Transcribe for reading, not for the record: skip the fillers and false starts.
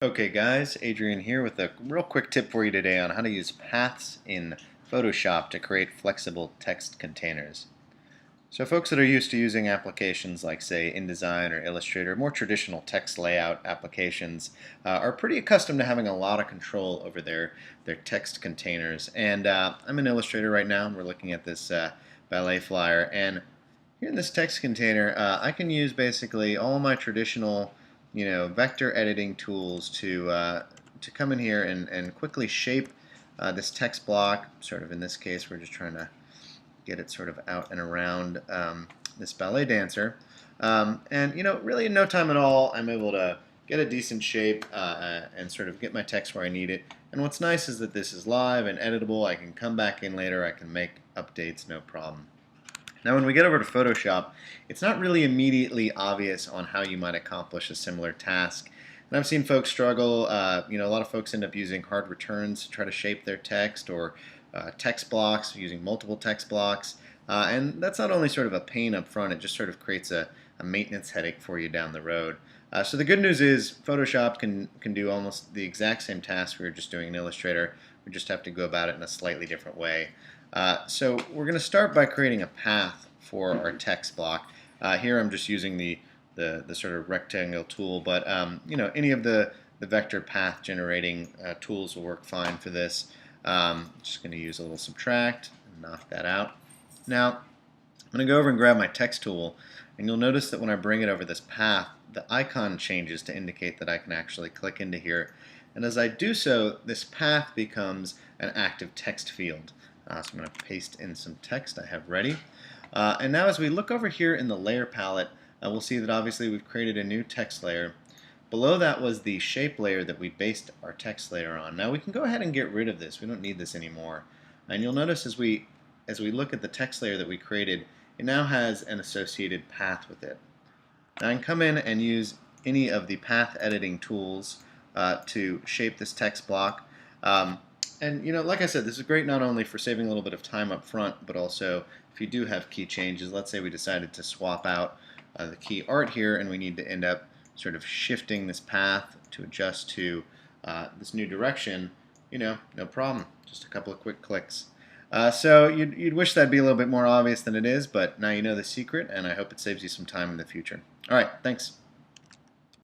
Okay guys, Adrian here with a real quick tip for you today on how to use paths in Photoshop to create flexible text containers. So folks that are used to using applications like say InDesign or Illustrator, more traditional text layout applications, are pretty accustomed to having a lot of control over their text containers. And I'm in Illustrator right now and we're looking at this ballet flyer, and here in this text container, I can use basically all my traditional, vector editing tools to come in here and quickly shape this text block. Sort of in this case, we're just trying to get it sort of out and around this ballet dancer, and really in no time at all, I'm able to get a decent shape and sort of get my text where I need it. And what's nice is that this is live and editable. I can come back in later. I can make updates, no problem. Now when we get over to Photoshop, it's not really immediately obvious on how you might accomplish a similar task. And I've seen folks struggle. A lot of folks end up using hard returns to try to shape their text, or text blocks, using multiple text blocks. And that's not only sort of a pain up front, it just sort of creates a maintenance headache for you down the road. So the good news is Photoshop can do almost the exact same task we were just doing in Illustrator. We just have to go about it in a slightly different way. So we're going to start by creating a path for our text block. Here I'm just using the sort of rectangle tool, but any of the vector path generating tools will work fine for this. Just going to use a little subtract and knock that out. Now I'm going to go over and grab my text tool, and you'll notice that when I bring it over this path, the icon changes to indicate that I can actually click into here. And as I do so, this path becomes an active text field. So I'm going to paste in some text I have ready. And now as we look over here in the layer palette, we'll see that obviously we've created a new text layer. Below that was the shape layer that we based our text layer on. Now we can go ahead and get rid of this. We don't need this anymore. And you'll notice as we look at the text layer that we created, it now has an associated path with it. Now I can come in and use any of the path editing tools to shape this text block. And like I said, this is great not only for saving a little bit of time up front, but also if you do have key changes. Let's say we decided to swap out the key art here, and we need to end up sort of shifting this path to adjust to this new direction. No problem. Just a couple of quick clicks. So you'd wish that'd be a little bit more obvious than it is, but now you know the secret, and I hope it saves you some time in the future. All right, thanks.